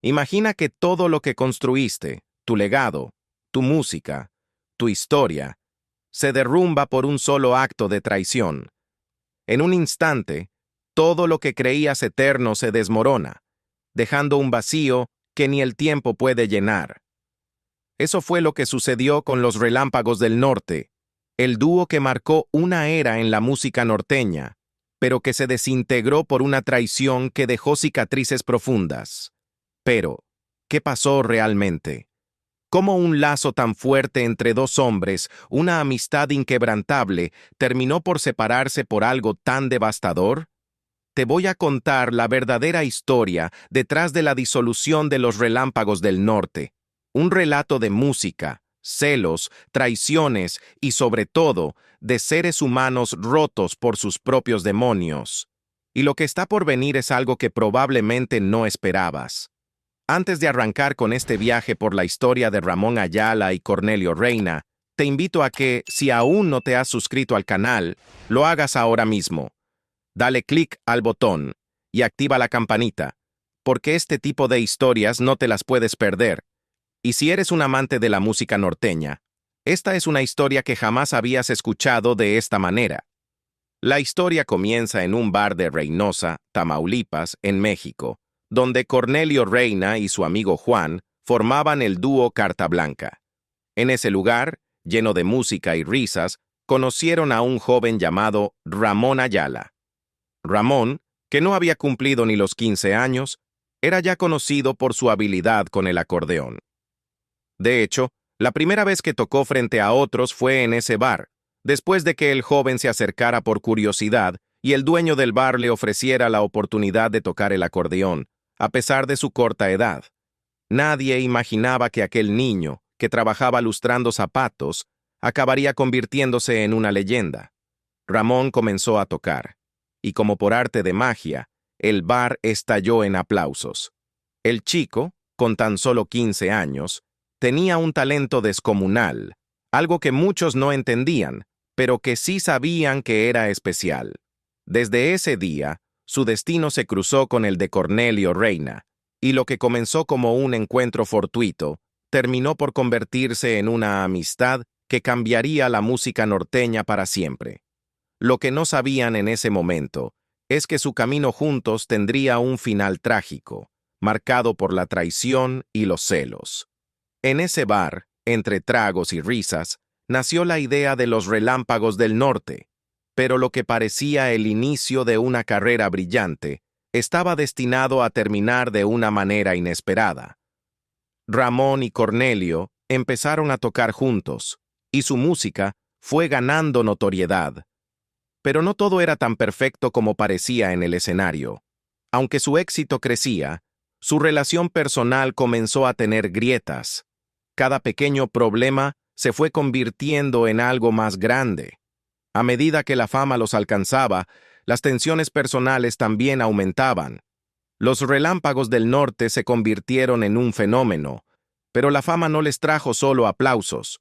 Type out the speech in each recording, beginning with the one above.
Imagina que todo lo que construiste, tu legado, tu música, tu historia, se derrumba por un solo acto de traición. En un instante, todo lo que creías eterno se desmorona, dejando un vacío que ni el tiempo puede llenar. Eso fue lo que sucedió con los Relámpagos del Norte, el dúo que marcó una era en la música norteña, pero que se desintegró por una traición que dejó cicatrices profundas. Pero, ¿qué pasó realmente? ¿Cómo un lazo tan fuerte entre dos hombres, una amistad inquebrantable, terminó por separarse por algo tan devastador? Te voy a contar la verdadera historia detrás de la disolución de los Relámpagos del Norte. Un relato de música, celos, traiciones y, sobre todo, de seres humanos rotos por sus propios demonios. Y lo que está por venir es algo que probablemente no esperabas. Antes de arrancar con este viaje por la historia de Ramón Ayala y Cornelio Reina, te invito a que, si aún no te has suscrito al canal, lo hagas ahora mismo. Dale clic al botón y activa la campanita, porque este tipo de historias no te las puedes perder. Y si eres un amante de la música norteña, esta es una historia que jamás habías escuchado de esta manera. La historia comienza en un bar de Reynosa, Tamaulipas, en México, donde Cornelio Reina y su amigo Juan formaban el dúo Carta Blanca. En ese lugar, lleno de música y risas, conocieron a un joven llamado Ramón Ayala. Ramón, que no había cumplido ni los 15 años, era ya conocido por su habilidad con el acordeón. De hecho, la primera vez que tocó frente a otros fue en ese bar, después de que el joven se acercara por curiosidad y el dueño del bar le ofreciera la oportunidad de tocar el acordeón, a pesar de su corta edad. Nadie imaginaba que aquel niño, que trabajaba lustrando zapatos, acabaría convirtiéndose en una leyenda. Ramón comenzó a tocar, y como por arte de magia, el bar estalló en aplausos. El chico, con tan solo 15 años, tenía un talento descomunal, algo que muchos no entendían, pero que sí sabían que era especial. Desde ese día, su destino se cruzó con el de Cornelio Reina, y lo que comenzó como un encuentro fortuito, terminó por convertirse en una amistad que cambiaría la música norteña para siempre. Lo que no sabían en ese momento es que su camino juntos tendría un final trágico, marcado por la traición y los celos. En ese bar, entre tragos y risas, nació la idea de los Relámpagos del Norte, pero lo que parecía el inicio de una carrera brillante estaba destinado a terminar de una manera inesperada. Ramón y Cornelio empezaron a tocar juntos, y su música fue ganando notoriedad. Pero no todo era tan perfecto como parecía en el escenario. Aunque su éxito crecía, su relación personal comenzó a tener grietas. Cada pequeño problema se fue convirtiendo en algo más grande. A medida que la fama los alcanzaba, las tensiones personales también aumentaban. Los Relámpagos del Norte se convirtieron en un fenómeno, pero la fama no les trajo solo aplausos.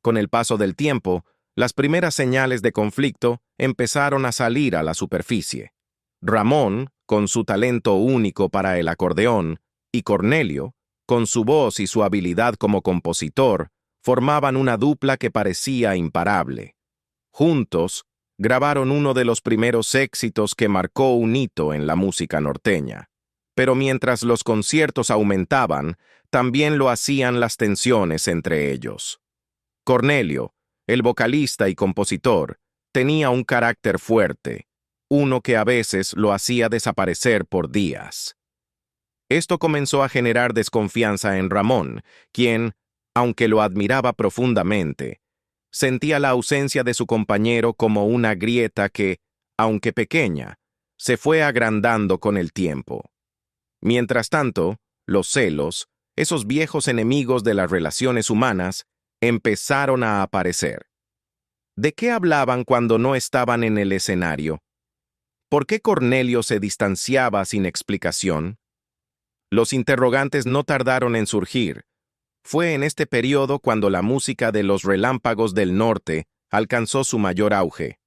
Con el paso del tiempo, las primeras señales de conflicto empezaron a salir a la superficie. Ramón, con su talento único para el acordeón, y Cornelio, con su voz y su habilidad como compositor, formaban una dupla que parecía imparable. Juntos, grabaron uno de los primeros éxitos que marcó un hito en la música norteña. Pero mientras los conciertos aumentaban, también lo hacían las tensiones entre ellos. Cornelio, el vocalista y compositor, tenía un carácter fuerte, uno que a veces lo hacía desaparecer por días. Esto comenzó a generar desconfianza en Ramón, quien, aunque lo admiraba profundamente, sentía la ausencia de su compañero como una grieta que, aunque pequeña, se fue agrandando con el tiempo. Mientras tanto, los celos, esos viejos enemigos de las relaciones humanas, empezaron a aparecer. ¿De qué hablaban cuando no estaban en el escenario? ¿Por qué Cornelio se distanciaba sin explicación? Los interrogantes no tardaron en surgir. Fue en este periodo cuando la música de los Relámpagos del Norte alcanzó su mayor auge.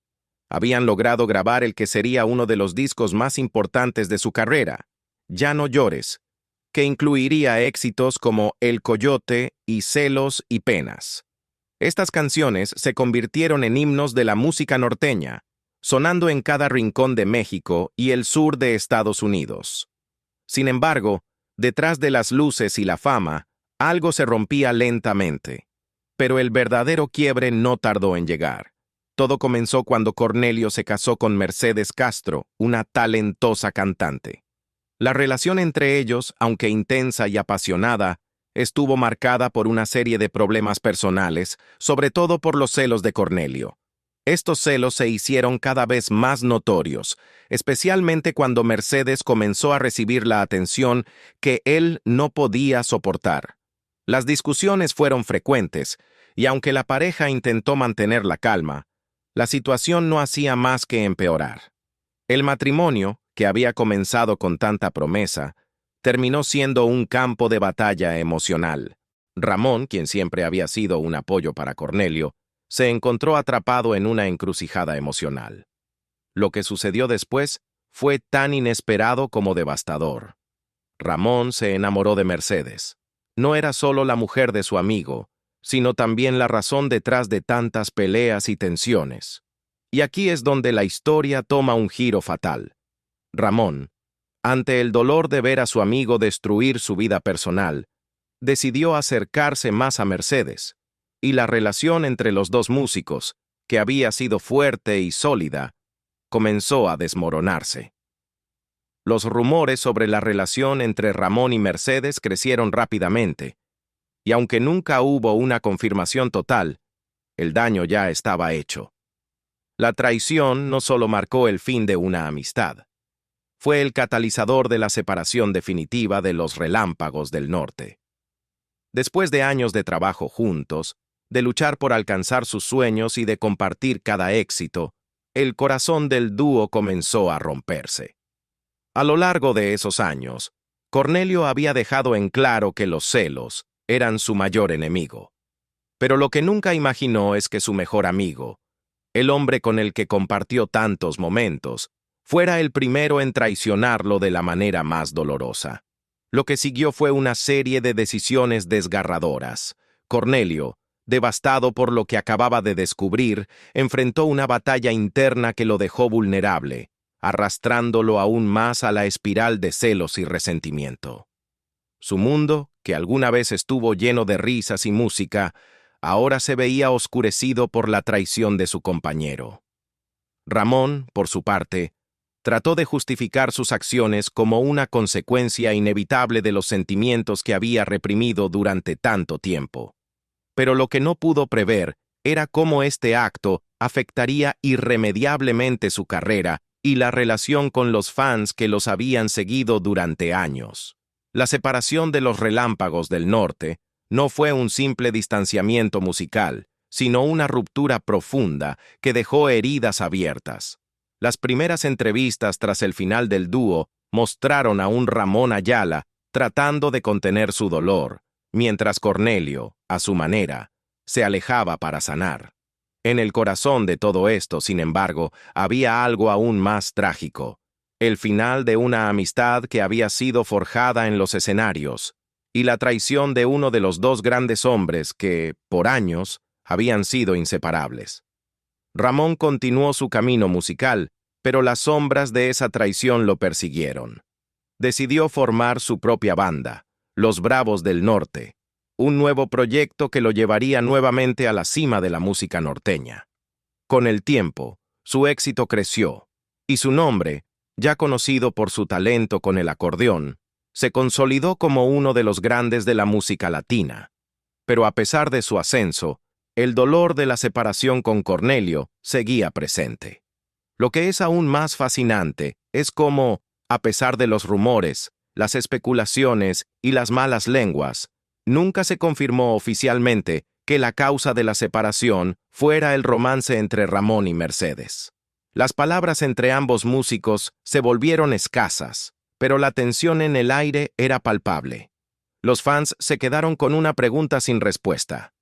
Habían logrado grabar el que sería uno de los discos más importantes de su carrera, Ya no llores, que incluiría éxitos como El Coyote y Celos y Penas. Estas canciones se convirtieron en himnos de la música norteña, sonando en cada rincón de México y el sur de Estados Unidos. Sin embargo, detrás de las luces y la fama, algo se rompía lentamente. Pero el verdadero quiebre no tardó en llegar. Todo comenzó cuando Cornelio se casó con Mercedes Castro, una talentosa cantante. La relación entre ellos, aunque intensa y apasionada, estuvo marcada por una serie de problemas personales, sobre todo por los celos de Cornelio. Estos celos se hicieron cada vez más notorios, especialmente cuando Mercedes comenzó a recibir la atención que él no podía soportar. Las discusiones fueron frecuentes, y aunque la pareja intentó mantener la calma, la situación no hacía más que empeorar. El matrimonio, que había comenzado con tanta promesa, terminó siendo un campo de batalla emocional. Ramón, quien siempre había sido un apoyo para Cornelio, se encontró atrapado en una encrucijada emocional. Lo que sucedió después fue tan inesperado como devastador. Ramón se enamoró de Mercedes. No era solo la mujer de su amigo, sino también la razón detrás de tantas peleas y tensiones. Y aquí es donde la historia toma un giro fatal. Ramón, ante el dolor de ver a su amigo destruir su vida personal, decidió acercarse más a Mercedes, y la relación entre los dos músicos, que había sido fuerte y sólida, comenzó a desmoronarse. Los rumores sobre la relación entre Ramón y Mercedes crecieron rápidamente, y aunque nunca hubo una confirmación total, el daño ya estaba hecho. La traición no solo marcó el fin de una amistad, fue el catalizador de la separación definitiva de los Relámpagos del Norte. Después de años de trabajo juntos, de luchar por alcanzar sus sueños y de compartir cada éxito, el corazón del dúo comenzó a romperse. A lo largo de esos años, Cornelio había dejado en claro que los celos eran su mayor enemigo. Pero lo que nunca imaginó es que su mejor amigo, el hombre con el que compartió tantos momentos, fuera el primero en traicionarlo de la manera más dolorosa. Lo que siguió fue una serie de decisiones desgarradoras. Cornelio, devastado por lo que acababa de descubrir, enfrentó una batalla interna que lo dejó vulnerable, arrastrándolo aún más a la espiral de celos y resentimiento. Su mundo, que alguna vez estuvo lleno de risas y música, ahora se veía oscurecido por la traición de su compañero. Ramón, por su parte, trató de justificar sus acciones como una consecuencia inevitable de los sentimientos que había reprimido durante tanto tiempo. Pero lo que no pudo prever era cómo este acto afectaría irremediablemente su carrera y la relación con los fans que los habían seguido durante años. La separación de los Relámpagos del Norte no fue un simple distanciamiento musical, sino una ruptura profunda que dejó heridas abiertas. Las primeras entrevistas tras el final del dúo mostraron a un Ramón Ayala tratando de contener su dolor, mientras Cornelio, a su manera, se alejaba para sanar. En el corazón de todo esto, sin embargo, había algo aún más trágico: el final de una amistad que había sido forjada en los escenarios, y la traición de uno de los dos grandes hombres que, por años, habían sido inseparables. Ramón continuó su camino musical, pero las sombras de esa traición lo persiguieron. Decidió formar su propia banda, Los Bravos del Norte, un nuevo proyecto que lo llevaría nuevamente a la cima de la música norteña. Con el tiempo, su éxito creció, y su nombre, ya conocido por su talento con el acordeón, se consolidó como uno de los grandes de la música latina. Pero a pesar de su ascenso, el dolor de la separación con Cornelio seguía presente. Lo que es aún más fascinante es cómo, a pesar de los rumores, las especulaciones y las malas lenguas, nunca se confirmó oficialmente que la causa de la separación fuera el romance entre Ramón y Mercedes. Las palabras entre ambos músicos se volvieron escasas, pero la tensión en el aire era palpable. Los fans se quedaron con una pregunta sin respuesta: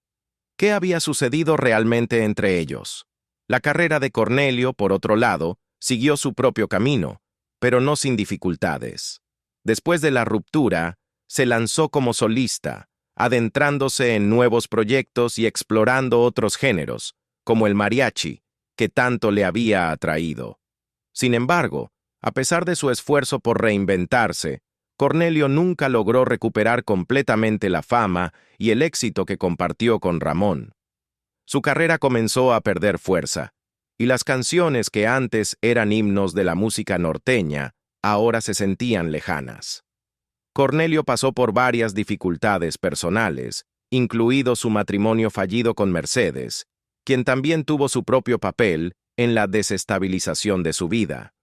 ¿qué había sucedido realmente entre ellos? La carrera de Cornelio, por otro lado, siguió su propio camino, pero no sin dificultades. Después de la ruptura, se lanzó como solista, adentrándose en nuevos proyectos y explorando otros géneros, como el mariachi, que tanto le había atraído. Sin embargo, a pesar de su esfuerzo por reinventarse, Cornelio nunca logró recuperar completamente la fama y el éxito que compartió con Ramón. Su carrera comenzó a perder fuerza, y las canciones que antes eran himnos de la música norteña, ahora se sentían lejanas. Cornelio pasó por varias dificultades personales, incluido su matrimonio fallido con Mercedes, quien también tuvo su propio papel en la desestabilización de su vida.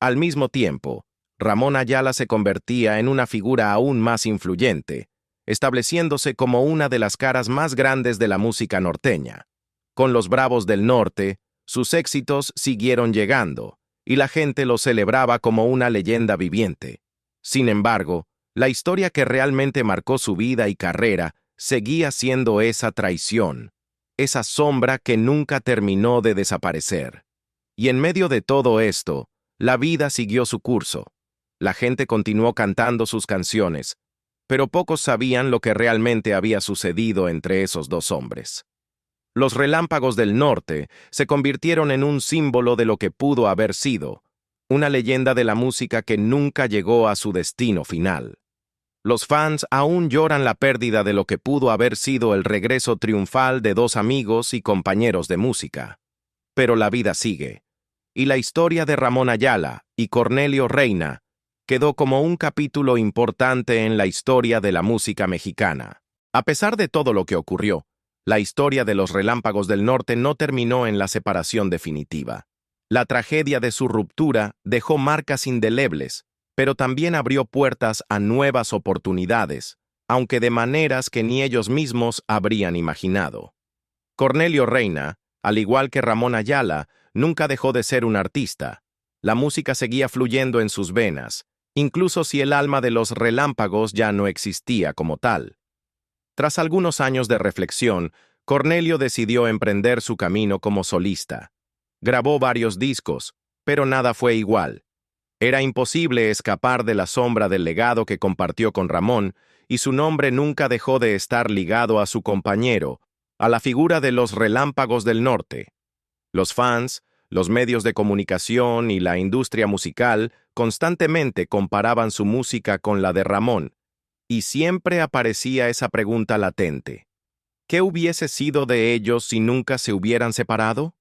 Al mismo tiempo, Ramón Ayala se convertía en una figura aún más influyente, estableciéndose como una de las caras más grandes de la música norteña. Con los Bravos del Norte, sus éxitos siguieron llegando, y la gente lo celebraba como una leyenda viviente. Sin embargo, la historia que realmente marcó su vida y carrera seguía siendo esa traición, esa sombra que nunca terminó de desaparecer. Y en medio de todo esto, la vida siguió su curso. La gente continuó cantando sus canciones, pero pocos sabían lo que realmente había sucedido entre esos dos hombres. Los Relámpagos del Norte se convirtieron en un símbolo de lo que pudo haber sido, una leyenda de la música que nunca llegó a su destino final. Los fans aún lloran la pérdida de lo que pudo haber sido el regreso triunfal de dos amigos y compañeros de música. Pero la vida sigue, y la historia de Ramón Ayala y Cornelio Reina quedó como un capítulo importante en la historia de la música mexicana. A pesar de todo lo que ocurrió, la historia de los Relámpagos del Norte no terminó en la separación definitiva. La tragedia de su ruptura dejó marcas indelebles, pero también abrió puertas a nuevas oportunidades, aunque de maneras que ni ellos mismos habrían imaginado. Cornelio Reina, al igual que Ramón Ayala, nunca dejó de ser un artista. La música seguía fluyendo en sus venas, incluso si el alma de los Relámpagos ya no existía como tal. Tras algunos años de reflexión, Cornelio decidió emprender su camino como solista. Grabó varios discos, pero nada fue igual. Era imposible escapar de la sombra del legado que compartió con Ramón, y su nombre nunca dejó de estar ligado a su compañero, a la figura de los Relámpagos del Norte. Los fans, los medios de comunicación y la industria musical constantemente comparaban su música con la de Ramón, y siempre aparecía esa pregunta latente: ¿qué hubiese sido de ellos si nunca se hubieran separado?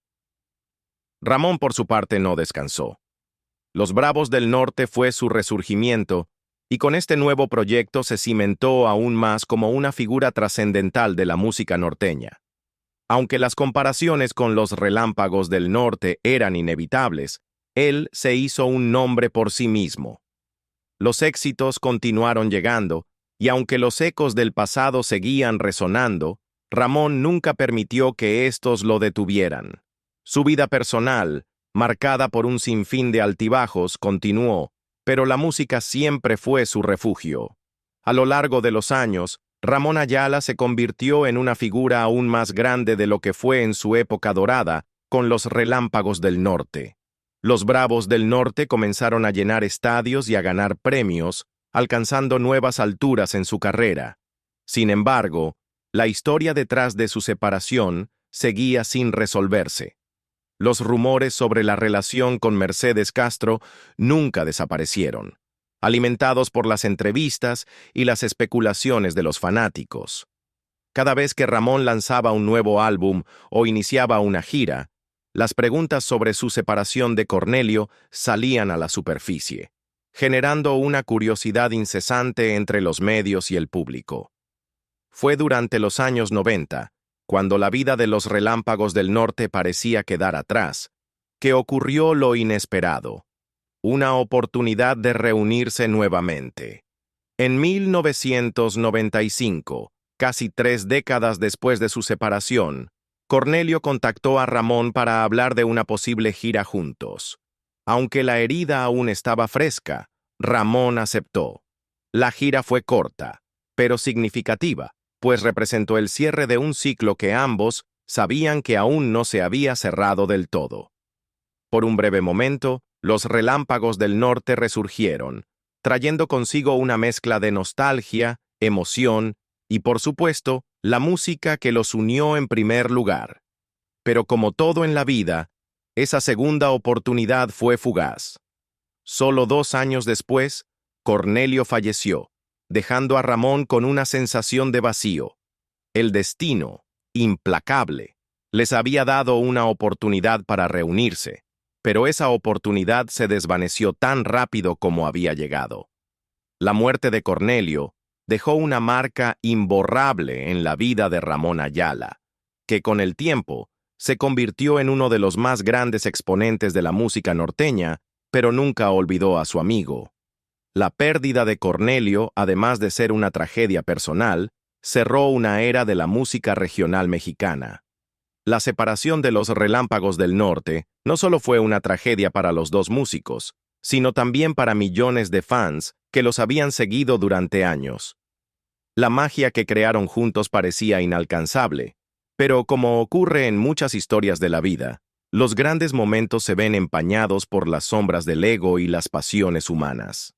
Ramón, por su parte, no descansó. Los Bravos del Norte fue su resurgimiento, y con este nuevo proyecto se cimentó aún más como una figura trascendental de la música norteña. Aunque las comparaciones con los Relámpagos del Norte eran inevitables, él se hizo un nombre por sí mismo. Los éxitos continuaron llegando, y aunque los ecos del pasado seguían resonando, Ramón nunca permitió que estos lo detuvieran. Su vida personal, marcada por un sinfín de altibajos, continuó, pero la música siempre fue su refugio. A lo largo de los años, Ramón Ayala se convirtió en una figura aún más grande de lo que fue en su época dorada con los Relámpagos del Norte. Los Bravos del Norte comenzaron a llenar estadios y a ganar premios, alcanzando nuevas alturas en su carrera. Sin embargo, la historia detrás de su separación seguía sin resolverse. Los rumores sobre la relación con Mercedes Castro nunca desaparecieron, alimentados por las entrevistas y las especulaciones de los fanáticos. Cada vez que Ramón lanzaba un nuevo álbum o iniciaba una gira, las preguntas sobre su separación de Cornelio salían a la superficie, generando una curiosidad incesante entre los medios y el público. Fue durante los años 90, cuando la vida de los Relámpagos del Norte parecía quedar atrás, que ocurrió lo inesperado: una oportunidad de reunirse nuevamente. En 1995, casi 3 décadas después de su separación, Cornelio contactó a Ramón para hablar de una posible gira juntos. Aunque la herida aún estaba fresca, Ramón aceptó. La gira fue corta, pero significativa, pues representó el cierre de un ciclo que ambos sabían que aún no se había cerrado del todo. Por un breve momento, los Relámpagos del Norte resurgieron, trayendo consigo una mezcla de nostalgia, emoción y, por supuesto, la música que los unió en primer lugar. Pero como todo en la vida, esa segunda oportunidad fue fugaz. Solo 2 años después, Cornelio falleció, dejando a Ramón con una sensación de vacío. El destino, implacable, les había dado una oportunidad para reunirse, pero esa oportunidad se desvaneció tan rápido como había llegado. La muerte de Cornelio dejó una marca imborrable en la vida de Ramón Ayala, que con el tiempo se convirtió en uno de los más grandes exponentes de la música norteña, pero nunca olvidó a su amigo. La pérdida de Cornelio, además de ser una tragedia personal, cerró una era de la música regional mexicana. La separación de los Relámpagos del Norte no solo fue una tragedia para los dos músicos, sino también para millones de fans que los habían seguido durante años. La magia que crearon juntos parecía inalcanzable, pero como ocurre en muchas historias de la vida, los grandes momentos se ven empañados por las sombras del ego y las pasiones humanas.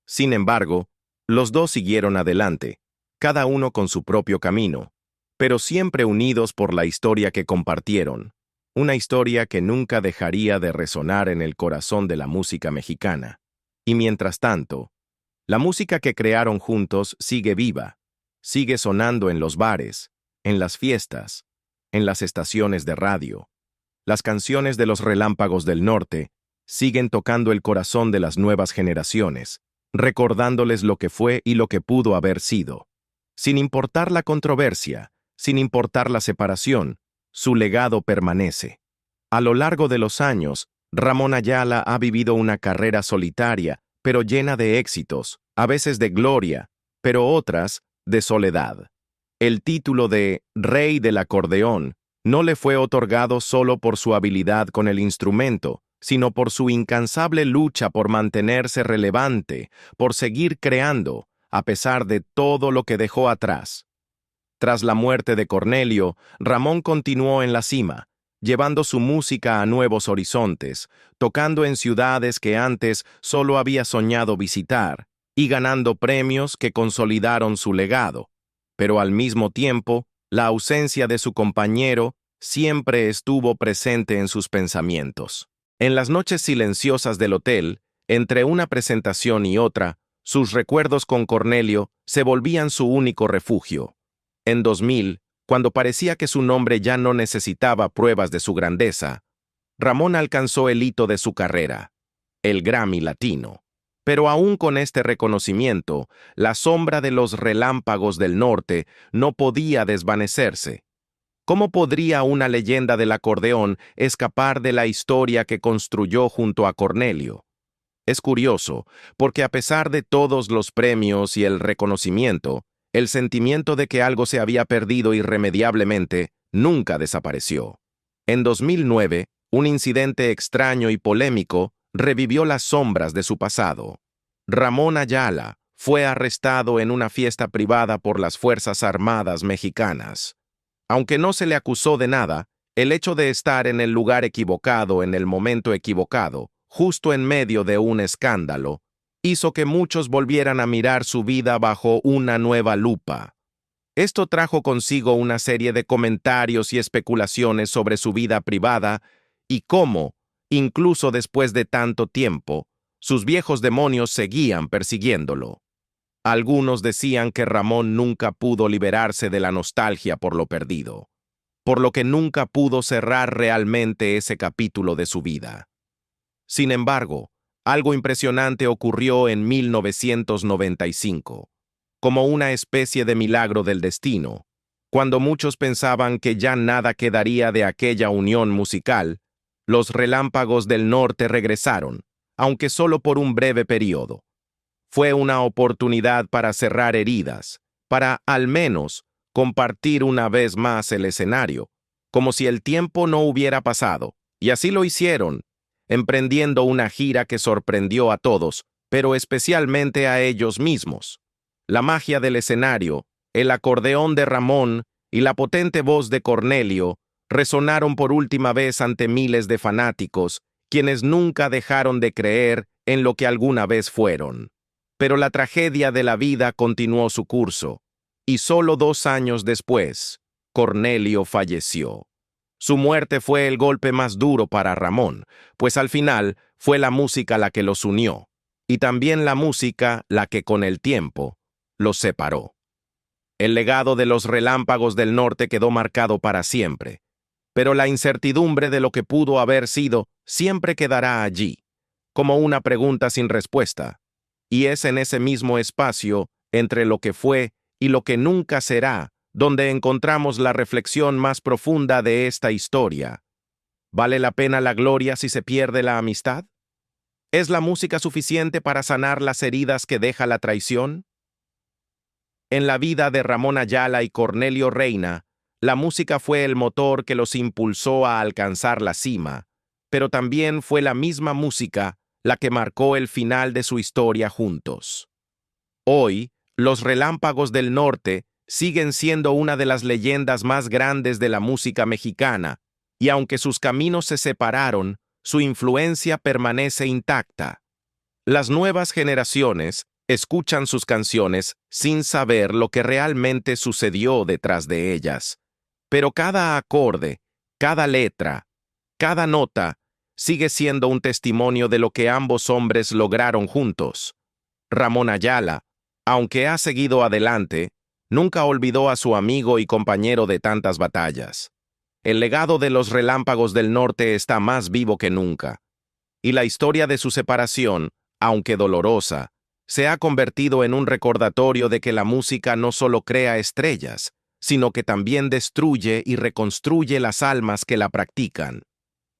Sin embargo, los dos siguieron adelante, cada uno con su propio camino, pero siempre unidos por la historia que compartieron, una historia que nunca dejaría de resonar en el corazón de la música mexicana. Y mientras tanto, la música que crearon juntos sigue viva, sigue sonando en los bares, en las fiestas, en las estaciones de radio. Las canciones de los Relámpagos del Norte siguen tocando el corazón de las nuevas generaciones, recordándoles lo que fue y lo que pudo haber sido. Sin importar la controversia, sin importar la separación, su legado permanece. A lo largo de los años, Ramón Ayala ha vivido una carrera solitaria, pero llena de éxitos, a veces de gloria, pero otras de soledad. El título de Rey del Acordeón no le fue otorgado solo por su habilidad con el instrumento, sino por su incansable lucha por mantenerse relevante, por seguir creando, a pesar de todo lo que dejó atrás. Tras la muerte de Cornelio, Ramón continuó en la cima, llevando su música a nuevos horizontes, tocando en ciudades que antes solo había soñado visitar, y ganando premios que consolidaron su legado. Pero al mismo tiempo, la ausencia de su compañero siempre estuvo presente en sus pensamientos. En las noches silenciosas del hotel, entre una presentación y otra, sus recuerdos con Cornelio se volvían su único refugio. En 2000, cuando parecía que su nombre ya no necesitaba pruebas de su grandeza, Ramón alcanzó el hito de su carrera, el Grammy Latino. Pero aún con este reconocimiento, la sombra de los Relámpagos del Norte no podía desvanecerse. ¿Cómo podría una leyenda del acordeón escapar de la historia que construyó junto a Cornelio? Es curioso, porque a pesar de todos los premios y el reconocimiento, el sentimiento de que algo se había perdido irremediablemente nunca desapareció. En 2009, un incidente extraño y polémico revivió las sombras de su pasado. Ramón Ayala fue arrestado en una fiesta privada por las Fuerzas Armadas mexicanas. Aunque no se le acusó de nada, el hecho de estar en el lugar equivocado en el momento equivocado, justo en medio de un escándalo, hizo que muchos volvieran a mirar su vida bajo una nueva lupa. Esto trajo consigo una serie de comentarios y especulaciones sobre su vida privada y cómo, incluso después de tanto tiempo, sus viejos demonios seguían persiguiéndolo. Algunos decían que Ramón nunca pudo liberarse de la nostalgia por lo perdido, por lo que nunca pudo cerrar realmente ese capítulo de su vida. Sin embargo, algo impresionante ocurrió en 1995, como una especie de milagro del destino. Cuando muchos pensaban que ya nada quedaría de aquella unión musical, los Relámpagos del Norte regresaron, aunque solo por un breve periodo. Fue una oportunidad para cerrar heridas, para, al menos, compartir una vez más el escenario, como si el tiempo no hubiera pasado, y así lo hicieron, emprendiendo una gira que sorprendió a todos, pero especialmente a ellos mismos. La magia del escenario, el acordeón de Ramón y la potente voz de Cornelio resonaron por última vez ante miles de fanáticos, quienes nunca dejaron de creer en lo que alguna vez fueron. Pero la tragedia de la vida continuó su curso, y solo 2 años después, Cornelio falleció. Su muerte fue el golpe más duro para Ramón, pues al final fue la música la que los unió, y también la música la que con el tiempo los separó. El legado de los Relámpagos del Norte quedó marcado para siempre, pero la incertidumbre de lo que pudo haber sido siempre quedará allí, como una pregunta sin respuesta, y es en ese mismo espacio entre lo que fue y lo que nunca será, donde encontramos la reflexión más profunda de esta historia. ¿Vale la pena la gloria si se pierde la amistad? ¿Es la música suficiente para sanar las heridas que deja la traición? En la vida de Ramón Ayala y Cornelio Reina, la música fue el motor que los impulsó a alcanzar la cima, pero también fue la misma música la que marcó el final de su historia juntos. Hoy, los Relámpagos del Norte siguen siendo una de las leyendas más grandes de la música mexicana, y aunque sus caminos se separaron, su influencia permanece intacta. Las nuevas generaciones escuchan sus canciones sin saber lo que realmente sucedió detrás de ellas, pero cada acorde, cada letra, cada nota sigue siendo un testimonio de lo que ambos hombres lograron juntos. Ramón Ayala, aunque ha seguido adelante, nunca olvidó a su amigo y compañero de tantas batallas. El legado de los Relámpagos del Norte está más vivo que nunca, y la historia de su separación, aunque dolorosa, se ha convertido en un recordatorio de que la música no solo crea estrellas, sino que también destruye y reconstruye las almas que la practican.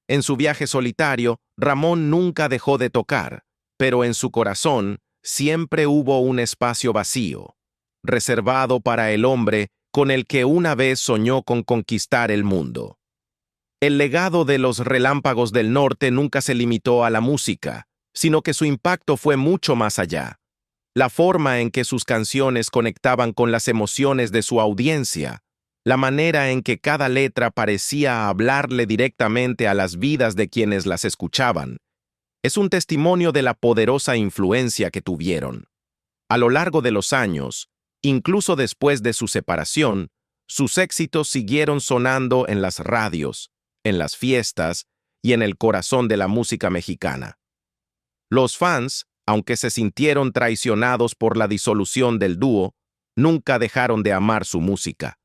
En su viaje solitario, Ramón nunca dejó de tocar, pero en su corazón siempre hubo un espacio vacío, reservado para el hombre con el que una vez soñó con conquistar el mundo. El legado de los Relámpagos del Norte nunca se limitó a la música, sino que su impacto fue mucho más allá. La forma en que sus canciones conectaban con las emociones de su audiencia, la manera en que cada letra parecía hablarle directamente a las vidas de quienes las escuchaban, es un testimonio de la poderosa influencia que tuvieron. A lo largo de los años, incluso después de su separación, sus éxitos siguieron sonando en las radios, en las fiestas y en el corazón de la música mexicana. Los fans, aunque se sintieron traicionados por la disolución del dúo, nunca dejaron de amar su música.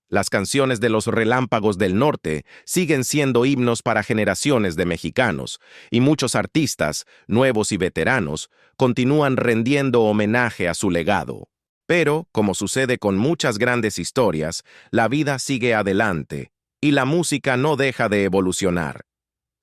Las canciones de los Relámpagos del Norte siguen siendo himnos para generaciones de mexicanos, y muchos artistas, nuevos y veteranos, continúan rendiendo homenaje a su legado. Pero, como sucede con muchas grandes historias, la vida sigue adelante, y la música no deja de evolucionar.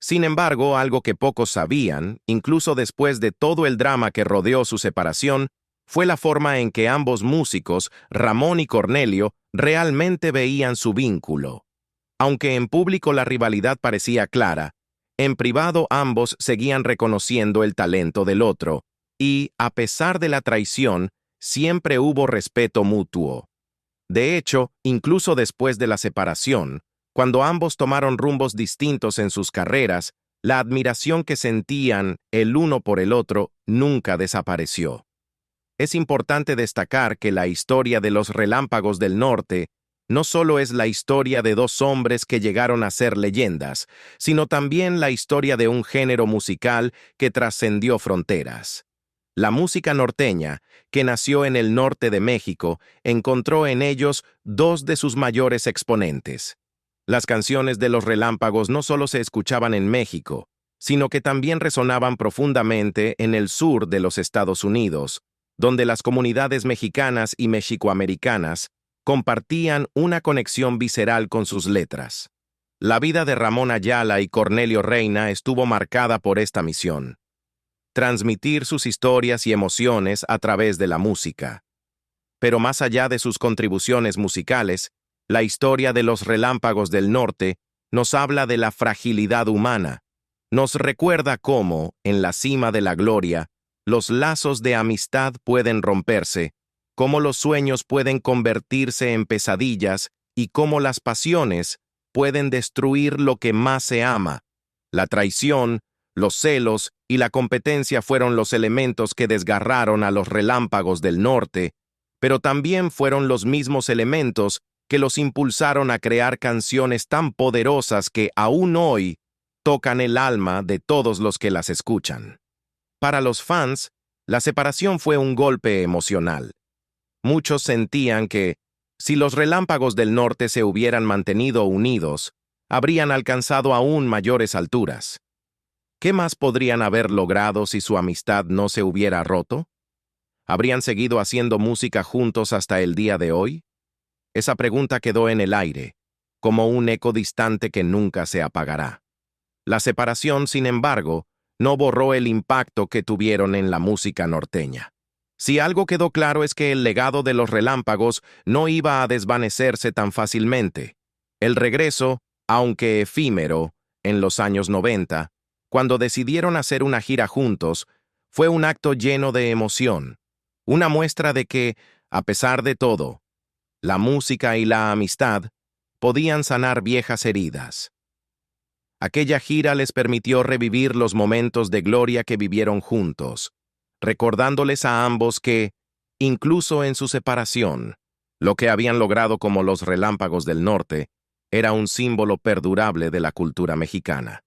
Sin embargo, algo que pocos sabían, incluso después de todo el drama que rodeó su separación, fue la forma en que ambos músicos, Ramón y Cornelio, realmente veían su vínculo. Aunque en público la rivalidad parecía clara, en privado ambos seguían reconociendo el talento del otro, y, a pesar de la traición, siempre hubo respeto mutuo. De hecho, incluso después de la separación, cuando ambos tomaron rumbos distintos en sus carreras, la admiración que sentían el uno por el otro nunca desapareció. Es importante destacar que la historia de los Relámpagos del Norte no solo es la historia de dos hombres que llegaron a ser leyendas, sino también la historia de un género musical que trascendió fronteras. La música norteña, que nació en el norte de México, encontró en ellos dos de sus mayores exponentes. Las canciones de los Relámpagos no solo se escuchaban en México, sino que también resonaban profundamente en el sur de los Estados Unidos, donde las comunidades mexicanas y mexicoamericanas compartían una conexión visceral con sus letras. La vida de Ramón Ayala y Cornelio Reina estuvo marcada por esta misión: transmitir sus historias y emociones a través de la música. Pero más allá de sus contribuciones musicales, la historia de los Relámpagos del Norte nos habla de la fragilidad humana. Nos recuerda cómo, en la cima de la gloria, los lazos de amistad pueden romperse, cómo los sueños pueden convertirse en pesadillas y cómo las pasiones pueden destruir lo que más se ama. La traición los celos y la competencia fueron los elementos que desgarraron a los Relámpagos del Norte, pero también fueron los mismos elementos que los impulsaron a crear canciones tan poderosas que aún hoy tocan el alma de todos los que las escuchan. Para los fans, la separación fue un golpe emocional. Muchos sentían que, si los Relámpagos del Norte se hubieran mantenido unidos, habrían alcanzado aún mayores alturas. ¿Qué más podrían haber logrado si su amistad no se hubiera roto? ¿Habrían seguido haciendo música juntos hasta el día de hoy? Esa pregunta quedó en el aire, como un eco distante que nunca se apagará. La separación, sin embargo, no borró el impacto que tuvieron en la música norteña. Si algo quedó claro es que el legado de los Relámpagos no iba a desvanecerse tan fácilmente. El regreso, aunque efímero, en los años 90, cuando decidieron hacer una gira juntos, fue un acto lleno de emoción, una muestra de que, a pesar de todo, la música y la amistad podían sanar viejas heridas. Aquella gira les permitió revivir los momentos de gloria que vivieron juntos, recordándoles a ambos que, incluso en su separación, lo que habían logrado como los Relámpagos del Norte era un símbolo perdurable de la cultura mexicana.